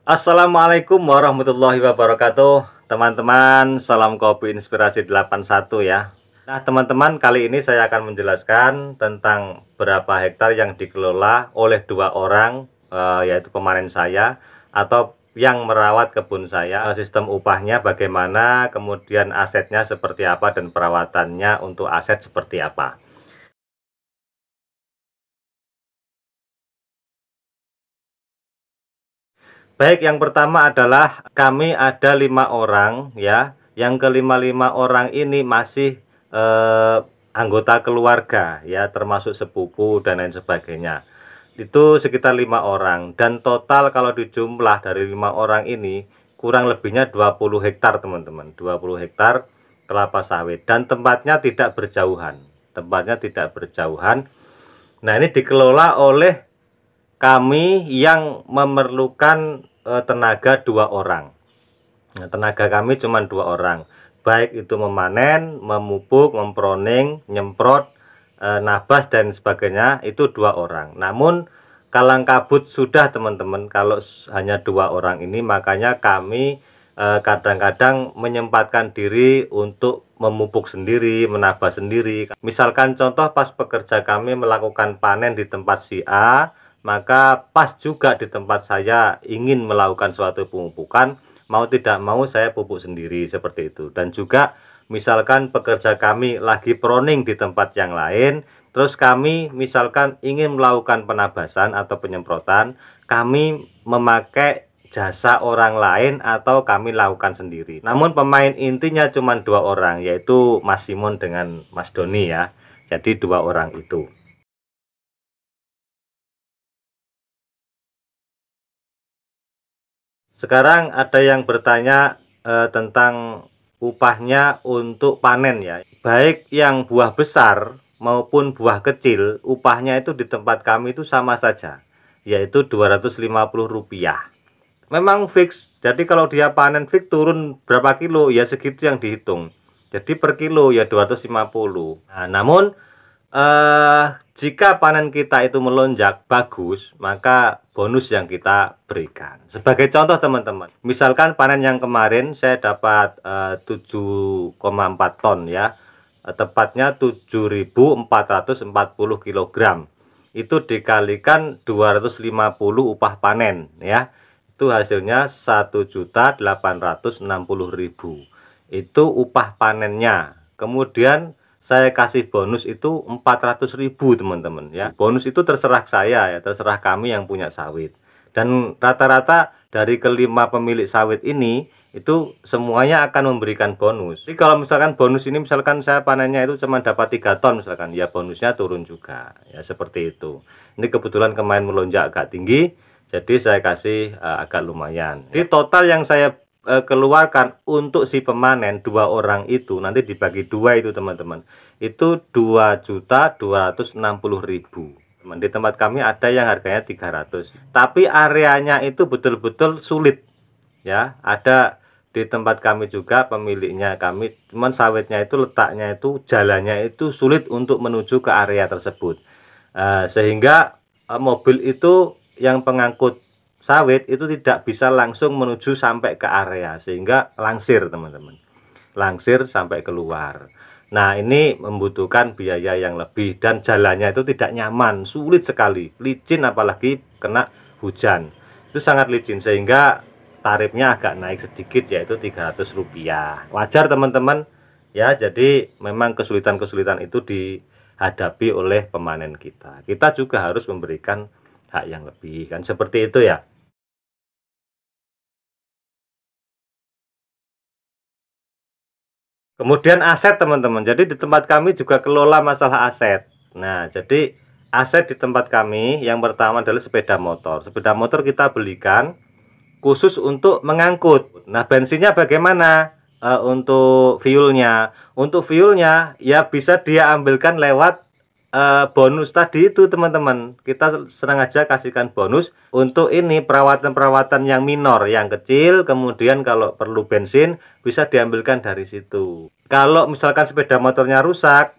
Assalamualaikum warahmatullahi wabarakatuh. Teman-teman, salam kopi inspirasi 81 ya. Nah, teman-teman, kali ini saya akan menjelaskan tentang berapa hektar yang dikelola oleh dua orang, yaitu pemanen saya atau yang merawat kebun saya. Sistem upahnya bagaimana, kemudian asetnya seperti apa, dan perawatannya untuk aset seperti apa. Baik, yang pertama adalah kami ada 5 orang ya. Yang kelima orang ini masih anggota keluarga ya, termasuk sepupu dan lain sebagainya. Itu sekitar 5 orang, dan total kalau dijumlah dari 5 orang ini kurang lebihnya 20 hektar teman-teman. 20 hektar kelapa sawit, dan tempatnya tidak berjauhan. Nah, ini dikelola oleh kami yang memerlukan tenaga 2 orang. Nah, tenaga kami cuma 2 orang, baik itu memanen, memupuk, memproning, nyemprot, nabas dan sebagainya, itu 2 orang. Namun kalang kabut sudah teman-teman, kalau hanya 2 orang ini, makanya kami kadang-kadang menyempatkan diri untuk memupuk sendiri, menabas sendiri. Misalkan contoh, pas pekerja kami melakukan panen di tempat si A, maka pas juga di tempat saya ingin melakukan suatu pemupukan, mau tidak mau saya pupuk sendiri seperti itu. Dan juga misalkan pekerja kami lagi proning di tempat yang lain, terus kami misalkan ingin melakukan penabasan atau penyemprotan, kami memakai jasa orang lain atau kami lakukan sendiri. Namun pemain intinya cuma 2 orang, yaitu Mas Simon dengan Mas Doni ya. Jadi 2 orang itu. Sekarang ada yang bertanya tentang upahnya untuk panen ya. Baik yang buah besar maupun buah kecil, upahnya itu di tempat kami itu sama saja, yaitu Rp250. Memang fix. Jadi kalau dia panen fix turun berapa kilo ya segitu yang dihitung. Jadi per kilo ya 250. Nah, namun jika panen kita itu melonjak bagus, maka bonus yang kita berikan. Sebagai contoh teman-teman, misalkan panen yang kemarin saya dapat 7,4 ton ya, tepatnya 7.440 kg. Itu dikalikan 250 upah panen ya. Itu hasilnya 1.860.000. Itu upah panennya. Kemudian saya kasih bonus itu 400.000 teman-teman ya. Bonus itu terserah saya ya, terserah kami yang punya sawit. Dan rata-rata dari kelima pemilik sawit ini itu semuanya akan memberikan bonus. Jadi kalau misalkan bonus ini, misalkan saya panennya itu cuma dapat 3 ton misalkan, ya bonusnya turun juga ya, seperti itu. Ini kebetulan kemarin melonjak agak tinggi, jadi saya kasih agak lumayan. Jadi total yang saya keluarkan untuk si pemanen 2 orang itu nanti dibagi 2 itu teman-teman, itu 2.260.000. Di tempat kami ada yang harganya 300, tapi areanya itu betul-betul sulit ya. Ada di tempat kami juga pemiliknya kami, cuman sawitnya itu letaknya itu jalannya itu sulit untuk menuju ke area tersebut, sehingga mobil itu yang pengangkut sawit itu tidak bisa langsung menuju sampai ke area, sehingga langsir teman-teman, langsir sampai keluar. Nah, ini membutuhkan biaya yang lebih, dan jalannya itu tidak nyaman, sulit sekali, licin, apalagi kena hujan itu sangat licin, sehingga tarifnya agak naik sedikit, yaitu Rp300. Wajar teman-teman ya. Jadi memang kesulitan-kesulitan itu dihadapi oleh pemanen kita. Kita juga harus memberikan hak yang lebih, kan seperti itu ya. Kemudian aset teman-teman, jadi di tempat kami juga kelola masalah aset. Nah, jadi aset di tempat kami yang pertama adalah sepeda motor. Sepeda motor kita belikan khusus untuk mengangkut. Nah, bensinnya bagaimana? Untuk fuelnya ya bisa dia ambilkan lewat bonus tadi itu teman-teman. Kita senang aja kasihkan bonus untuk ini, perawatan-perawatan yang minor, yang kecil. Kemudian kalau perlu bensin bisa diambilkan dari situ. Kalau misalkan sepeda motornya rusak,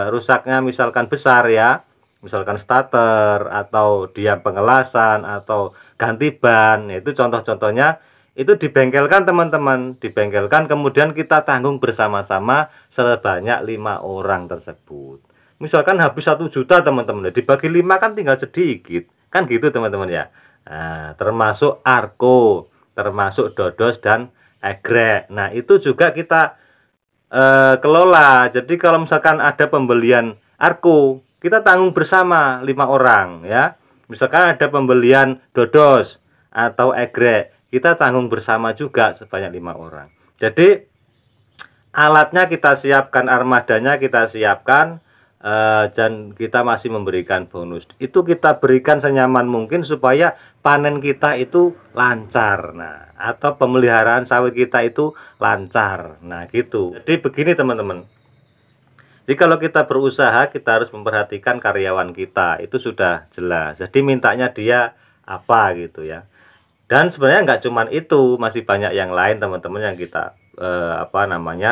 rusaknya misalkan besar ya, misalkan starter atau dia pengelasan atau ganti ban, itu contoh-contohnya itu dibengkelkan teman-teman, dibengkelkan kemudian kita tanggung bersama-sama sebanyak 5 orang tersebut. Misalkan habis 1 juta teman-teman, dibagi 5 kan tinggal sedikit, kan gitu teman-teman ya. Nah, termasuk Arko, termasuk Dodos dan Egrek. Nah, itu juga kita kelola. Jadi kalau misalkan ada pembelian Arko, kita tanggung bersama 5 orang ya. Misalkan ada pembelian Dodos atau Egrek, kita tanggung bersama juga sebanyak 5 orang. Jadi alatnya kita siapkan, armadanya kita siapkan, dan kita masih memberikan bonus. Itu kita berikan senyaman mungkin supaya panen kita itu lancar. Nah, atau pemeliharaan sawit kita itu lancar. Nah, gitu. Jadi begini teman-teman. Jadi kalau kita berusaha, kita harus memperhatikan karyawan kita. Itu sudah jelas. Jadi mintanya dia apa gitu ya. Dan sebenarnya nggak cuman itu, masih banyak yang lain teman-teman yang kita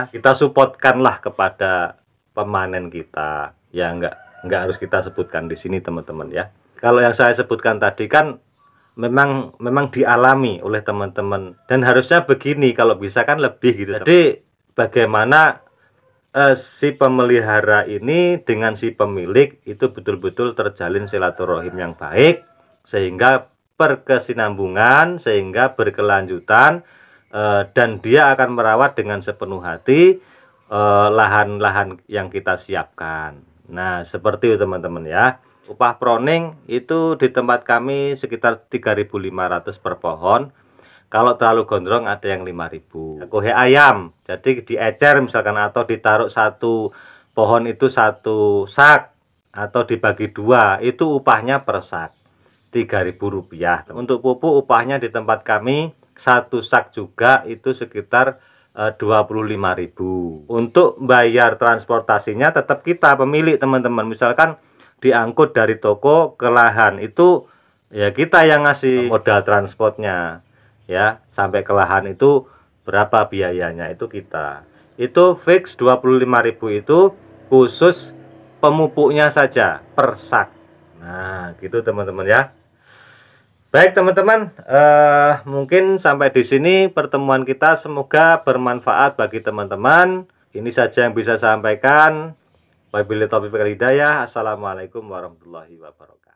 kita supportkan lah kepada pemanen kita. Ya nggak harus kita sebutkan di sini teman-teman ya. Kalau yang saya sebutkan tadi kan memang dialami oleh teman-teman dan harusnya begini, kalau bisa kan lebih gitu. Jadi bagaimana si pemelihara ini dengan si pemilik itu betul-betul terjalin silaturahim yang baik sehingga berkesinambungan, sehingga berkelanjutan, dan dia akan merawat dengan sepenuh hati lahan-lahan yang kita siapkan. Nah, seperti itu teman-teman ya. Upah proning itu di tempat kami sekitar 3.500 per pohon. Kalau terlalu gondrong ada yang 5.000. Kohe ayam, jadi diecer misalkan atau ditaruh satu pohon itu 1 sak atau dibagi 2, itu upahnya per sak Rp3.000. Untuk pupuk upahnya di tempat kami 1 sak juga itu sekitar 25.000. Untuk bayar transportasinya tetap kita pemilik teman-teman. Misalkan diangkut dari toko ke lahan, itu ya kita yang ngasih modal transportnya ya. Sampai ke lahan itu berapa biayanya itu kita. Itu fix 25.000, itu khusus pemupuknya saja per sak. Nah, gitu teman-teman ya. Baik teman-teman, mungkin sampai di sini pertemuan kita, semoga bermanfaat bagi teman-teman. Ini saja yang bisa saya sampaikan. Wabillahi taufiq wal hidayah. Assalamualaikum warahmatullahi wabarakatuh.